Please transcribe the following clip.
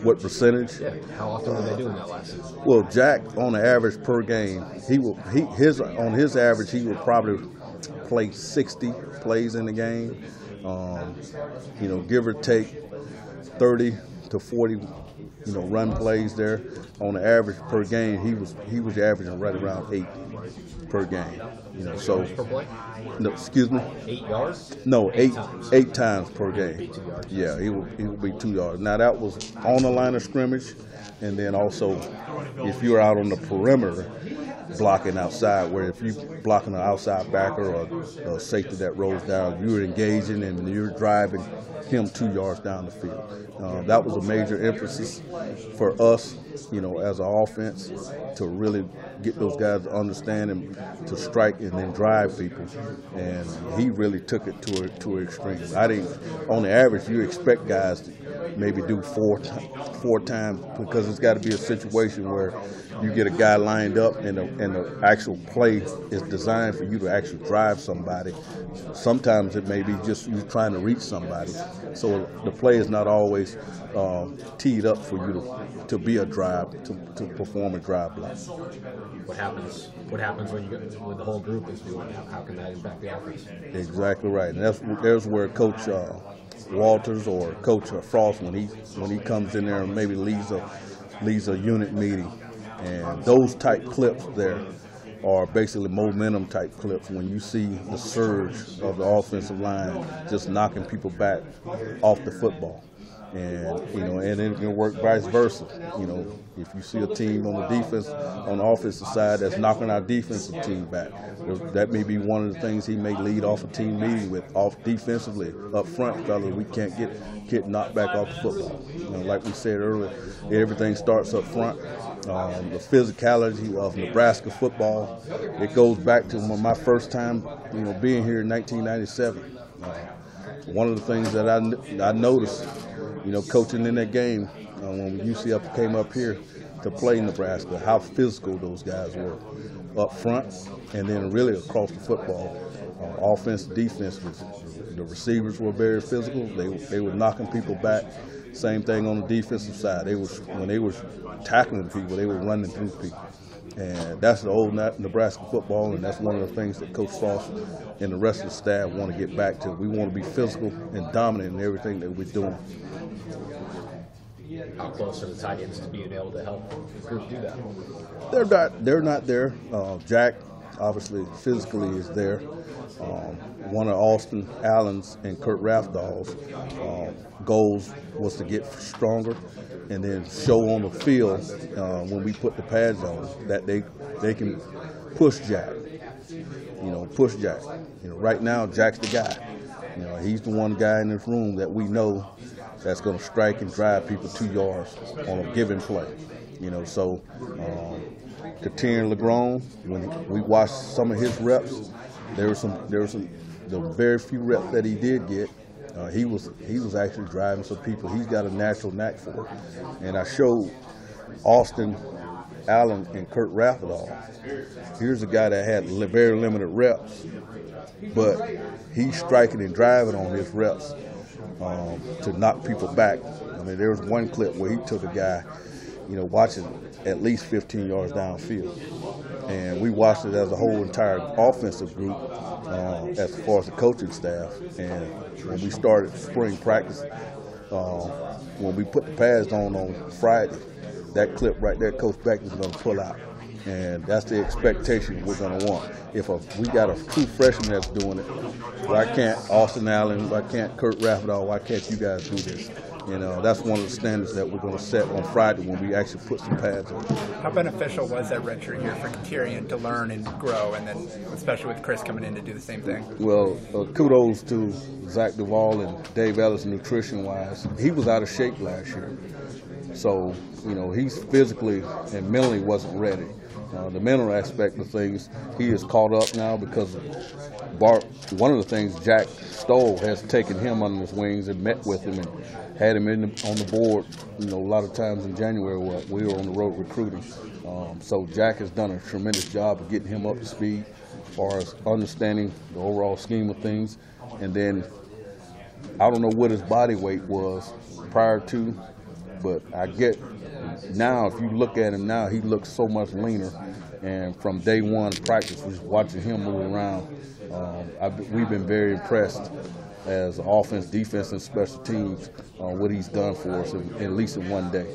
What percentage? Yeah. How often were they doing that last season? Well, Jack, on the average per game, on his average, he would probably play 60 plays in the game. Give or take 30 to 40, run plays there. On the average per game, he was averaging right around 8 per game. So per play? No, excuse me. 8 yards? No, eight times. 8 times per game. Yeah, he would be 2 yards. Now that was on the line of scrimmage, and then also if you're out on the perimeter blocking outside, where if you're blocking an outside backer or a safety that rolls down, you're engaging and you're driving him 2 yards down the field. That was a major emphasis for us, as an offense, to really get those guys to understand and to strike and then drive people. And he really took it to an extreme. On the average, you expect guys to maybe do four times, because it's got to be a situation where you get a guy lined up and the actual play is designed for you to actually drive somebody. Sometimes it may be just you trying to reach somebody. So the play is not always teed up for you to be a drive, to perform a drive block. What happens when the whole group is doing that? How can that impact the offense? Exactly right. And there's where Coach Walters or Coach Frost, when he comes in there and maybe leads a unit meeting, and those type clips there are basically momentum type clips when you see the surge of the offensive line just knocking people back off the football. And and it can work vice versa. If you see a team on the offensive side that's knocking our defensive team back, that may be one of the things he may lead off a team meeting with, off defensively, up front, fellas. We can't get knocked back off the football. Like we said earlier, everything starts up front. The physicality of Nebraska football, it goes back to my first time, being here in 1997. One of the things that I noticed, coaching in that game, when UCF came up here to play Nebraska, how physical those guys were up front and then really across the football. Offense, defense, the receivers were very physical. They were knocking people back. Same thing on the defensive side. When they were tackling people, they were running through people. And that's the old Nebraska football, and that's one of the things that Coach Frost and the rest of the staff want to get back to. We want to be physical and dominant in everything that we're doing. How close are the tight ends to being able to help the group do that? They're not there. Jack, obviously, physically is there. One of Austin Allen's and Kurt Raftall's goals was to get stronger and then show on the field when we put the pads on that they can push Jack. Push Jack. Right now Jack's the guy. He's the one guy in this room that we know that's going to strike and drive people 2 yards on a given play. So Katir Legron, when we watched some of his reps, there were some the very few reps that he did get. He was actually driving some people. He's got a natural knack for it. And I showed Austin Allen and Kurt Raffadal. Here's a guy that had very limited reps, but he's striking and driving on his reps to knock people back. I mean, there was one clip where he took a guy, watching at least 15 yards downfield. And we watched it as a whole entire offensive group as far as the coaching staff. And when we started spring practice, when we put the pads on Friday, that clip right there, Coach Beckton is going to pull out. And that's the expectation we're going to want. If we got a true freshman that's doing it, why can't Austin Allen, why can't Kurt Raffadal, why can't you guys do this? That's one of the standards that we're going to set on Friday when we actually put some pads on. How beneficial was that redshirt year for Katir to learn and grow, and then especially with Chris coming in to do the same thing? Well, kudos to Zach Duvall and Dave Ellis nutrition-wise. He was out of shape last year. So, he's physically and mentally wasn't ready. The mental aspect of things, he is caught up now because one of the things Jack Stoll has taken him under his wings and met with him and had him on the board, a lot of times in January where we were on the road recruiting. So Jack has done a tremendous job of getting him up to speed as far as understanding the overall scheme of things. And then I don't know what his body weight was prior to but I get now, if you look at him now, he looks so much leaner. And from day one practice, just watching him move around, we've been very impressed as offense, defense, and special teams, what he's done for us, at least in one day.